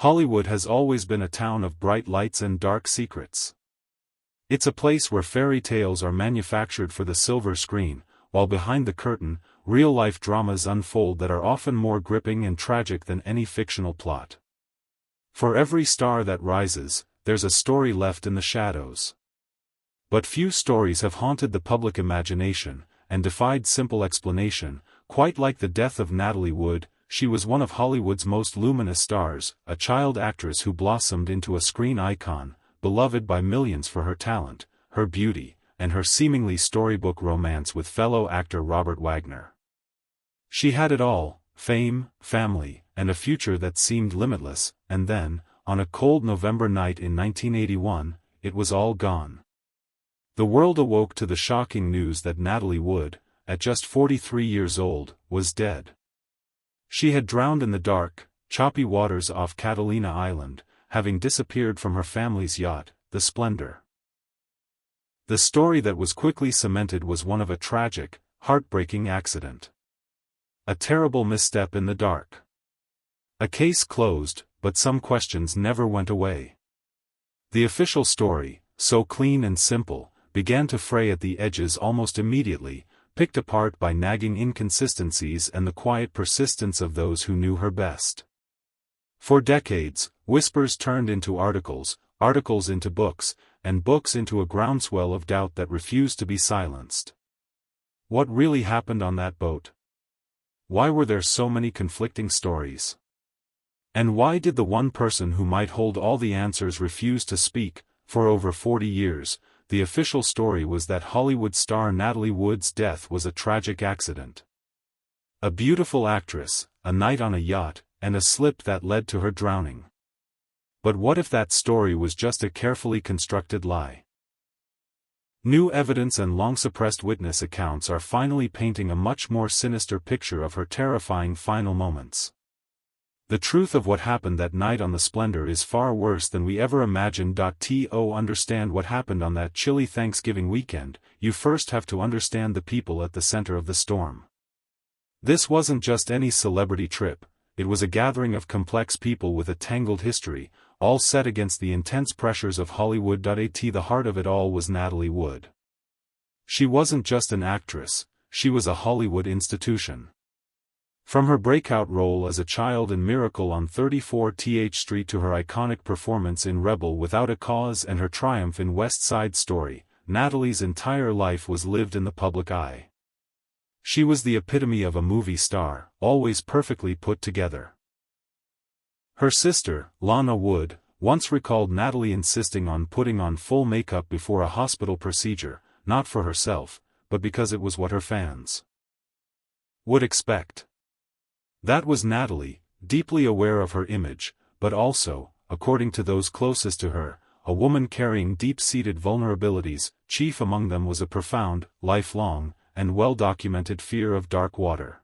Hollywood has always been a town of bright lights and dark secrets. It's a place where fairy tales are manufactured for the silver screen, while behind the curtain, real-life dramas unfold that are often more gripping and tragic than any fictional plot. For every star that rises, there's a story left in the shadows. But few stories have haunted the public imagination, and defied simple explanation, quite like the death of Natalie Wood. She was one of Hollywood's most luminous stars, a child actress who blossomed into a screen icon, beloved by millions for her talent, her beauty, and her seemingly storybook romance with fellow actor Robert Wagner. She had it all: fame, family, and a future that seemed limitless, and then, on a cold November night in 1981, it was all gone. The world awoke to the shocking news that Natalie Wood, at just 43 years old, was dead. She had drowned in the dark, choppy waters off Catalina Island, having disappeared from her family's yacht, the Splendor. The story that was quickly cemented was one of a tragic, heartbreaking accident. A terrible misstep in the dark. A case closed, but some questions never went away. The official story, so clean and simple, began to fray at the edges almost immediately, picked apart by nagging inconsistencies and the quiet persistence of those who knew her best. For decades, whispers turned into articles, articles into books, and books into a groundswell of doubt that refused to be silenced. What really happened on that boat? Why were there so many conflicting stories? And why did the one person who might hold all the answers refuse to speak? For over 40 years, the official story was that Hollywood star Natalie Wood's death was a tragic accident. A beautiful actress, a night on a yacht, and a slip that led to her drowning. But what if that story was just a carefully constructed lie? New evidence and long-suppressed witness accounts are finally painting a much more sinister picture of her terrifying final moments. The truth of what happened that night on the Splendor is far worse than we ever imagined. To understand what happened on that chilly Thanksgiving weekend, you first have to understand the people at the center of the storm. This wasn't just any celebrity trip, it was a gathering of complex people with a tangled history, all set against the intense pressures of Hollywood. At the heart of it all was Natalie Wood. She wasn't just an actress, she was a Hollywood institution. From her breakout role as a child in Miracle on 34th Street to her iconic performance in Rebel Without a Cause and her triumph in West Side Story, Natalie's entire life was lived in the public eye. She was the epitome of a movie star, always perfectly put together. Her sister, Lana Wood, once recalled Natalie insisting on putting on full makeup before a hospital procedure, not for herself, but because it was what her fans would expect. That was Natalie, deeply aware of her image, but also, according to those closest to her, a woman carrying deep-seated vulnerabilities. Chief among them was a profound, lifelong, and well-documented fear of dark water.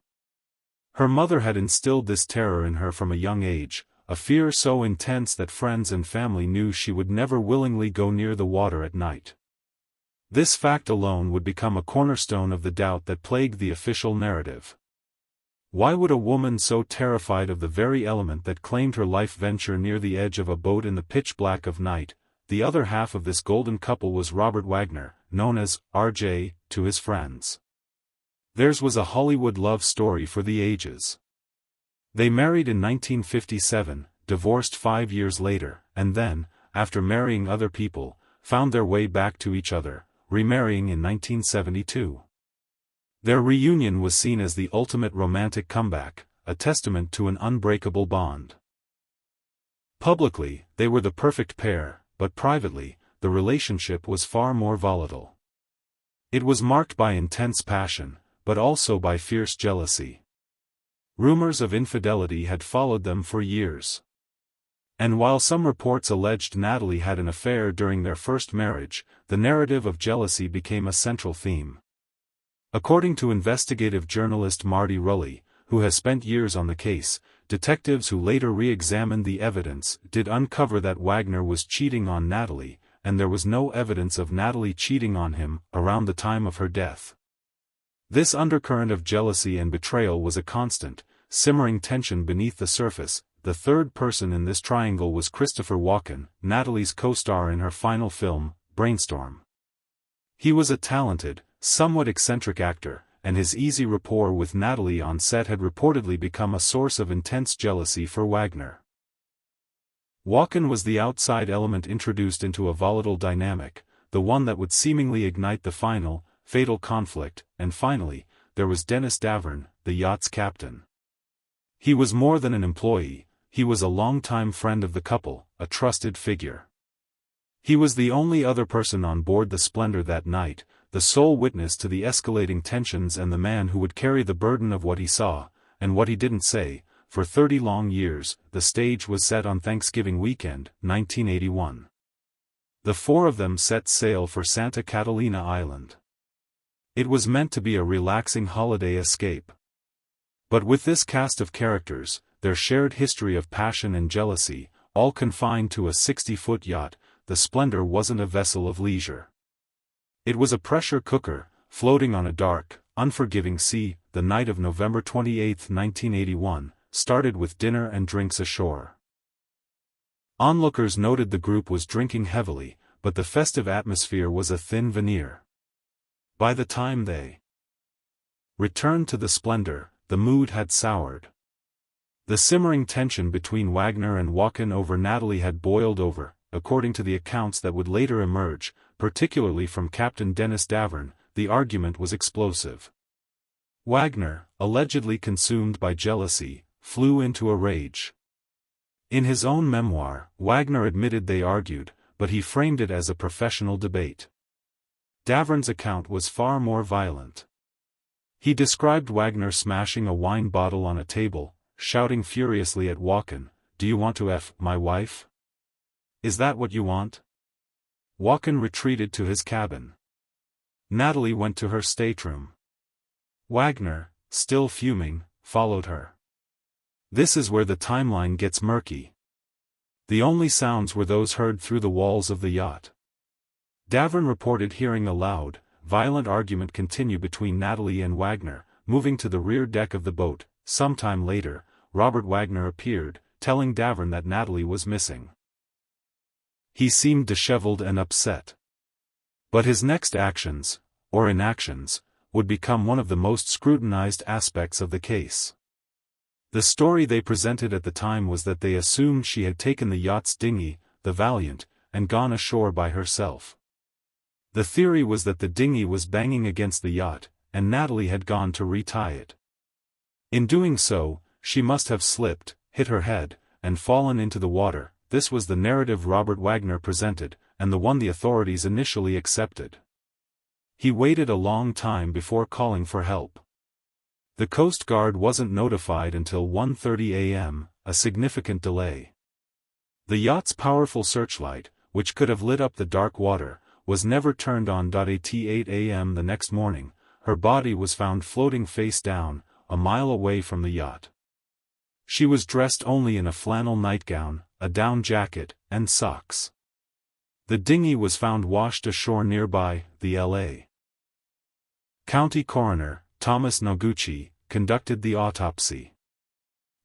Her mother had instilled this terror in her from a young age, a fear so intense that friends and family knew she would never willingly go near the water at night. This fact alone would become a cornerstone of the doubt that plagued the official narrative. Why would a woman so terrified of the very element that claimed her life venture near the edge of a boat in the pitch black of night? The other half of this golden couple was Robert Wagner, known as RJ, to his friends. Theirs was a Hollywood love story for the ages. They married in 1957, divorced 5 years later, and then, after marrying other people, found their way back to each other, remarrying in 1972. Their reunion was seen as the ultimate romantic comeback, a testament to an unbreakable bond. Publicly, they were the perfect pair, but privately, the relationship was far more volatile. It was marked by intense passion, but also by fierce jealousy. Rumors of infidelity had followed them for years. And while some reports alleged Natalie had an affair during their first marriage, the narrative of jealousy became a central theme. According to investigative journalist Marty Rulli, who has spent years on the case, detectives who later re-examined the evidence did uncover that Wagner was cheating on Natalie, and there was no evidence of Natalie cheating on him around the time of her death. This undercurrent of jealousy and betrayal was a constant, simmering tension beneath the surface, the third person in this triangle was Christopher Walken, Natalie's co-star in her final film, Brainstorm. He was a talented, somewhat eccentric actor, and his easy rapport with Natalie on set had reportedly become a source of intense jealousy for Wagner. Walken was the outside element introduced into a volatile dynamic, the one that would seemingly ignite the final, fatal conflict, and finally, there was Dennis Davern, the yacht's captain. He was more than an employee, he was a longtime friend of the couple, a trusted figure. He was the only other person on board the Splendor that night, the sole witness to the escalating tensions and the man who would carry the burden of what he saw, and what he didn't say. For 30 long years, the stage was set on Thanksgiving weekend, 1981. The four of them set sail for Santa Catalina Island. It was meant to be a relaxing holiday escape. But with this cast of characters, their shared history of passion and jealousy, all confined to a 60-foot yacht, the Splendor wasn't a vessel of leisure. It was a pressure cooker, floating on a dark, unforgiving sea. The night of November 28, 1981, started with dinner and drinks ashore. Onlookers noted the group was drinking heavily, but the festive atmosphere was a thin veneer. By the time they returned to the Splendor, the mood had soured. The simmering tension between Wagner and Walken over Natalie had boiled over, according to the accounts that would later emerge, particularly from Captain Dennis Davern. The argument was explosive. Wagner, allegedly consumed by jealousy, flew into a rage. In his own memoir, Wagner admitted they argued, but he framed it as a professional debate. Davern's account was far more violent. He described Wagner smashing a wine bottle on a table, shouting furiously at Walken, "Do you want to F my wife? Is that what you want?" Walken retreated to his cabin. Natalie went to her stateroom. Wagner, still fuming, followed her. This is where the timeline gets murky. The only sounds were those heard through the walls of the yacht. Davern reported hearing a loud, violent argument continue between Natalie and Wagner. Moving to the rear deck of the boat, sometime later, Robert Wagner appeared, telling Davern that Natalie was missing. He seemed disheveled and upset. But his next actions, or inactions, would become one of the most scrutinized aspects of the case. The story they presented at the time was that they assumed she had taken the yacht's dinghy, the Valiant, and gone ashore by herself. The theory was that the dinghy was banging against the yacht, and Natalie had gone to retie it. In doing so, she must have slipped, hit her head, and fallen into the water. This was the narrative Robert Wagner presented, and the one the authorities initially accepted. He waited a long time before calling for help. The Coast Guard wasn't notified until 1:30 a.m., a significant delay. The yacht's powerful searchlight, which could have lit up the dark water, was never turned on. At 8 a.m. the next morning, her body was found floating face down, a mile away from the yacht. She was dressed only in a flannel nightgown, a down jacket, and socks. The dinghy was found washed ashore nearby. The L.A. County Coroner, Thomas Noguchi, conducted the autopsy.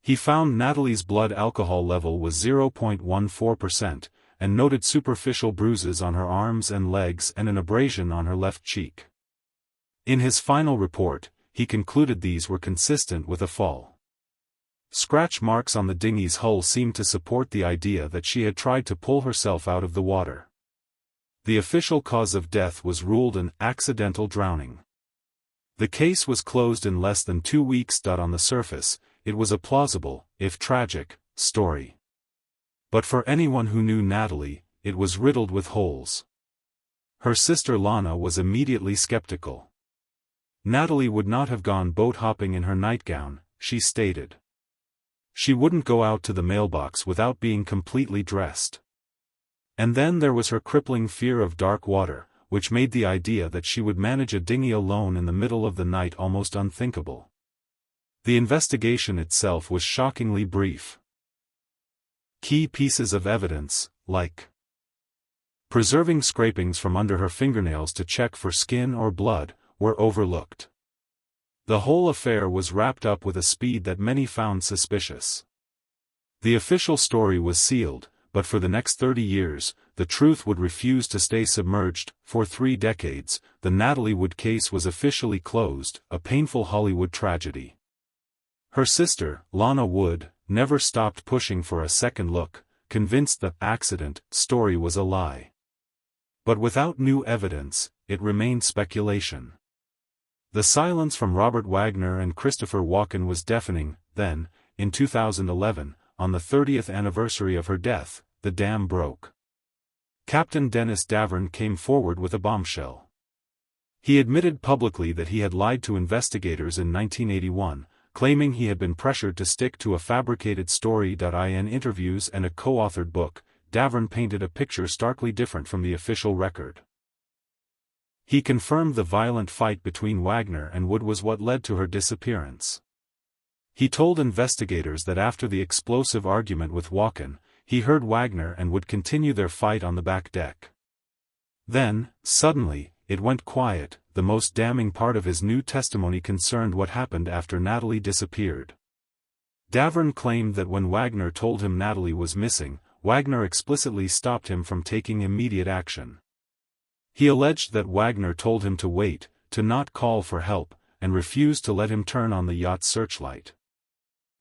He found Natalie's blood alcohol level was 0.14%, and noted superficial bruises on her arms and legs and an abrasion on her left cheek. In his final report, he concluded these were consistent with a fall. Scratch marks on the dinghy's hull seemed to support the idea that she had tried to pull herself out of the water. The official cause of death was ruled an accidental drowning. The case was closed in less than 2 weeks. On the surface, it was a plausible, if tragic, story. But for anyone who knew Natalie, it was riddled with holes. Her sister Lana was immediately skeptical. Natalie would not have gone boat hopping in her nightgown, she stated. She wouldn't go out to the mailbox without being completely dressed. And then there was her crippling fear of dark water, which made the idea that she would manage a dinghy alone in the middle of the night almost unthinkable. The investigation itself was shockingly brief. Key pieces of evidence, like preserving scrapings from under her fingernails to check for skin or blood, were overlooked. The whole affair was wrapped up with a speed that many found suspicious. The official story was sealed, but for the next 30 years, the truth would refuse to stay submerged. For 3 decades, the Natalie Wood case was officially closed, a painful Hollywood tragedy. Her sister, Lana Wood, never stopped pushing for a second look, convinced the accident story was a lie. But without new evidence, it remained speculation. The silence from Robert Wagner and Christopher Walken was deafening. Then, in 2011, on the 30th anniversary of her death, the dam broke. Captain Dennis Davern came forward with a bombshell. He admitted publicly that he had lied to investigators in 1981, claiming he had been pressured to stick to a fabricated story. In interviews and a co-authored book, Davern painted a picture starkly different from the official record. He confirmed the violent fight between Wagner and Wood was what led to her disappearance. He told investigators that after the explosive argument with Walken, he heard Wagner and Wood continue their fight on the back deck. Then, suddenly, it went quiet. The most damning part of his new testimony concerned what happened after Natalie disappeared. Davern claimed that when Wagner told him Natalie was missing, Wagner explicitly stopped him from taking immediate action. He alleged that Wagner told him to wait, to not call for help, and refused to let him turn on the yacht's searchlight.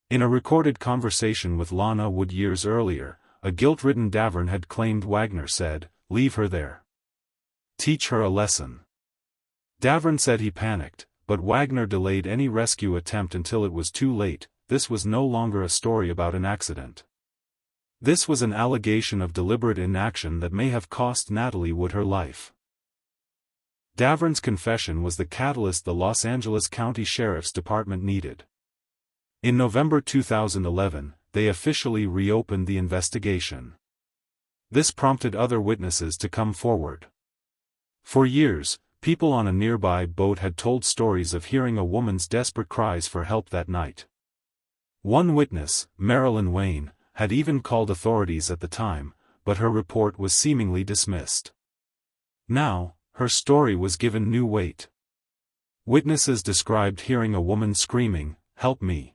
In a recorded conversation with Lana Wood years earlier, a guilt-ridden Davern had claimed Wagner said, "Leave her there. Teach her a lesson." Davern said he panicked, but Wagner delayed any rescue attempt until it was too late. This was no longer a story about an accident. This was an allegation of deliberate inaction that may have cost Natalie Wood her life. Davern's confession was the catalyst the Los Angeles County Sheriff's Department needed. In November 2011, they officially reopened the investigation. This prompted other witnesses to come forward. For years, people on a nearby boat had told stories of hearing a woman's desperate cries for help that night. One witness, Marilyn Wayne, had even called authorities at the time, but her report was seemingly dismissed. Now, her story was given new weight. Witnesses described hearing a woman screaming, "Help me!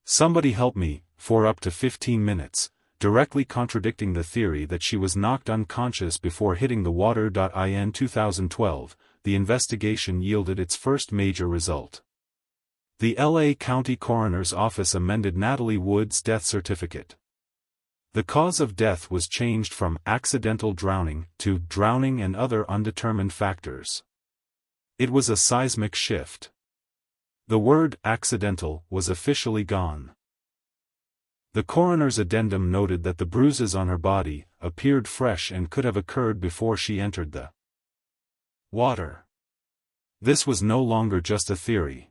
Somebody help me," for up to 15 minutes, directly contradicting the theory that she was knocked unconscious before hitting the water. In 2012, the investigation yielded its first major result. The LA County Coroner's Office amended Natalie Wood's death certificate. The cause of death was changed from accidental drowning to drowning and other undetermined factors. It was a seismic shift. The word accidental was officially gone. The coroner's addendum noted that the bruises on her body appeared fresh and could have occurred before she entered the water. This was no longer just a theory.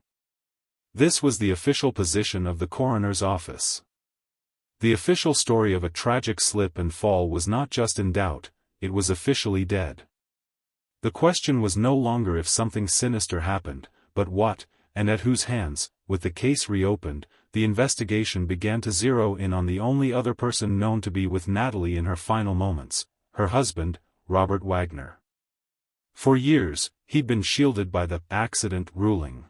This was the official position of the coroner's office. The official story of a tragic slip and fall was not just in doubt, it was officially dead. The question was no longer if something sinister happened, but what, and at whose hands. With the case reopened, the investigation began to zero in on the only other person known to be with Natalie in her final moments, her husband, Robert Wagner. For years, he'd been shielded by the accident ruling.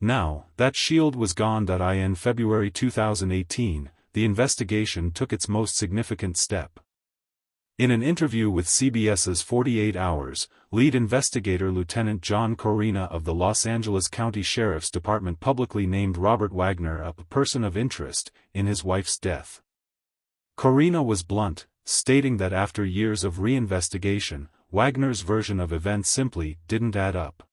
Now, that shield was gone. In February 2018, the investigation took its most significant step. In an interview with CBS's 48 Hours, lead investigator Lieutenant John Corina of the Los Angeles County Sheriff's Department publicly named Robert Wagner a person of interest in his wife's death. Corina was blunt, stating that after years of reinvestigation, Wagner's version of events simply didn't add up.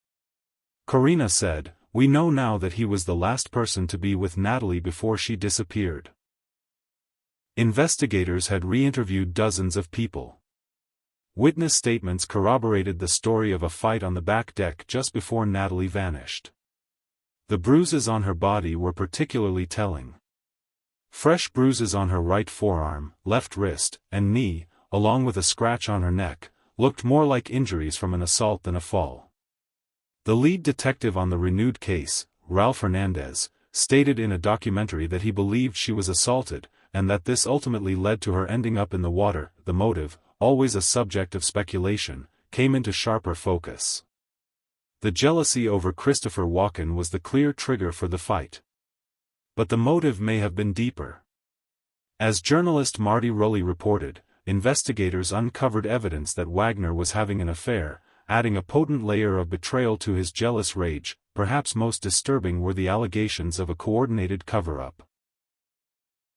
Corina said, "We know now that he was the last person to be with Natalie before she disappeared." Investigators had re-interviewed dozens of people. Witness statements corroborated the story of a fight on the back deck just before Natalie vanished. The bruises on her body were particularly telling. Fresh bruises on her right forearm, left wrist, and knee, along with a scratch on her neck, looked more like injuries from an assault than a fall. The lead detective on the renewed case, Ralph Hernandez, stated in a documentary that he believed she was assaulted, and that this ultimately led to her ending up in the water. The motive, always a subject of speculation, came into sharper focus. The jealousy over Christopher Walken was the clear trigger for the fight. But the motive may have been deeper. As journalist Marty Rulli reported, investigators uncovered evidence that Wagner was having an affair, adding a potent layer of betrayal to his jealous rage. Perhaps most disturbing were the allegations of a coordinated cover-up.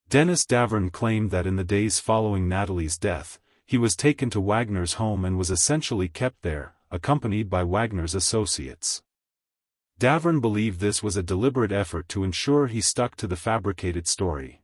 Dennis Davern claimed that in the days following Natalie's death, he was taken to Wagner's home and was essentially kept there, accompanied by Wagner's associates. Davern believed this was a deliberate effort to ensure he stuck to the fabricated story.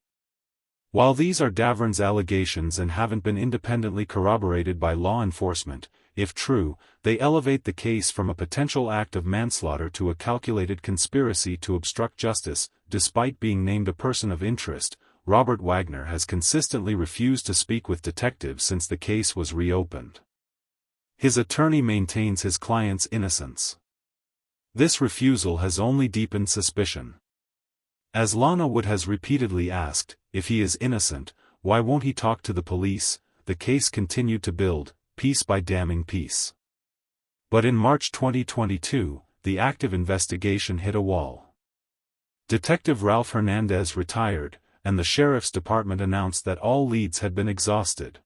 While these are Davern's allegations and haven't been independently corroborated by law enforcement, if true, they elevate the case from a potential act of manslaughter to a calculated conspiracy to obstruct justice. Despite being named a person of interest, Robert Wagner has consistently refused to speak with detectives since the case was reopened. His attorney maintains his client's innocence. This refusal has only deepened suspicion. As Lana Wood has repeatedly asked, if he is innocent, why won't he talk to the police? The case continued to build, piece by damning piece. But in March 2022, the active investigation hit a wall. Detective Ralph Hernandez retired, and the sheriff's department announced that all leads had been exhausted.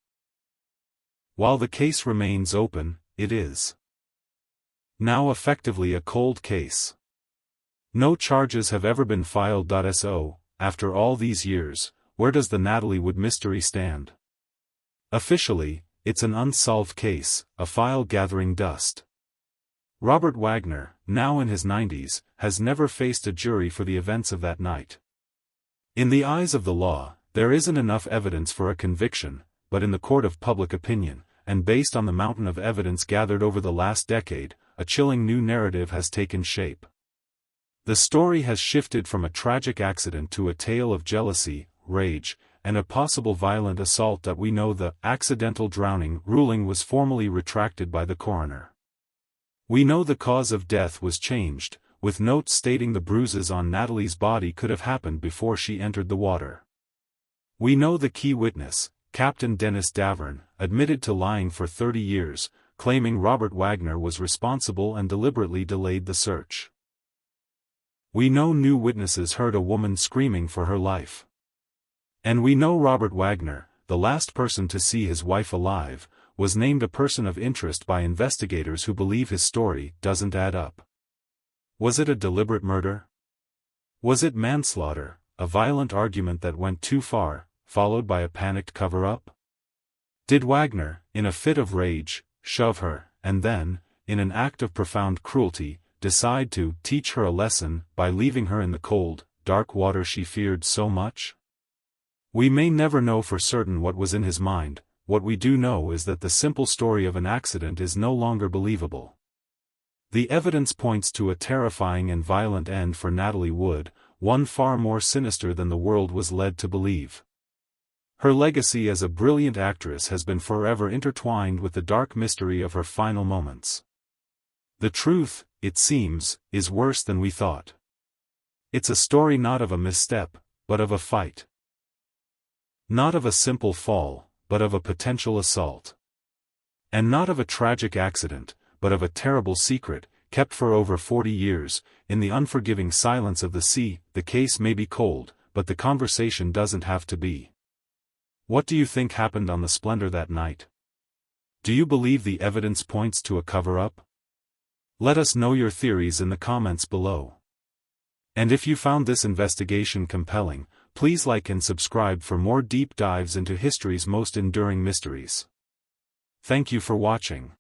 While the case remains open, it is now effectively a cold case. No charges have ever been filed. So, after all these years, where does the Natalie Wood mystery stand? Officially, it's an unsolved case, a file gathering dust. Robert Wagner, now in his 90s, has never faced a jury for the events of that night. In the eyes of the law, there isn't enough evidence for a conviction, but in the court of public opinion, and based on the mountain of evidence gathered over the last decade, a chilling new narrative has taken shape. The story has shifted from a tragic accident to a tale of jealousy, rage, and a possible violent assault. That we know the accidental drowning ruling was formally retracted by the coroner. We know the cause of death was changed, with notes stating the bruises on Natalie's body could have happened before she entered the water. We know the key witness, Captain Dennis Davern, admitted to lying for 30 years, claiming Robert Wagner was responsible and deliberately delayed the search. We know new witnesses heard a woman screaming for her life. And we know Robert Wagner, the last person to see his wife alive, was named a person of interest by investigators who believe his story doesn't add up. Was it a deliberate murder? Was it manslaughter, a violent argument that went too far, followed by a panicked cover-up? Did Wagner, in a fit of rage, shove her, and then, in an act of profound cruelty, decide to teach her a lesson by leaving her in the cold, dark water she feared so much? We may never know for certain what was in his mind. What we do know is that the simple story of an accident is no longer believable. The evidence points to a terrifying and violent end for Natalie Wood, one far more sinister than the world was led to believe. Her legacy as a brilliant actress has been forever intertwined with the dark mystery of her final moments. The truth, it seems, is worse than we thought. It's a story not of a misstep, but of a fight. Not of a simple fall, but of a potential assault. And not of a tragic accident, but of a terrible secret, kept for over 40 years, in the unforgiving silence of the sea. The case may be cold, but the conversation doesn't have to be. What do you think happened on the Splendor that night? Do you believe the evidence points to a cover-up? Let us know your theories in the comments below. And if you found this investigation compelling, please like and subscribe for more deep dives into history's most enduring mysteries. Thank you for watching.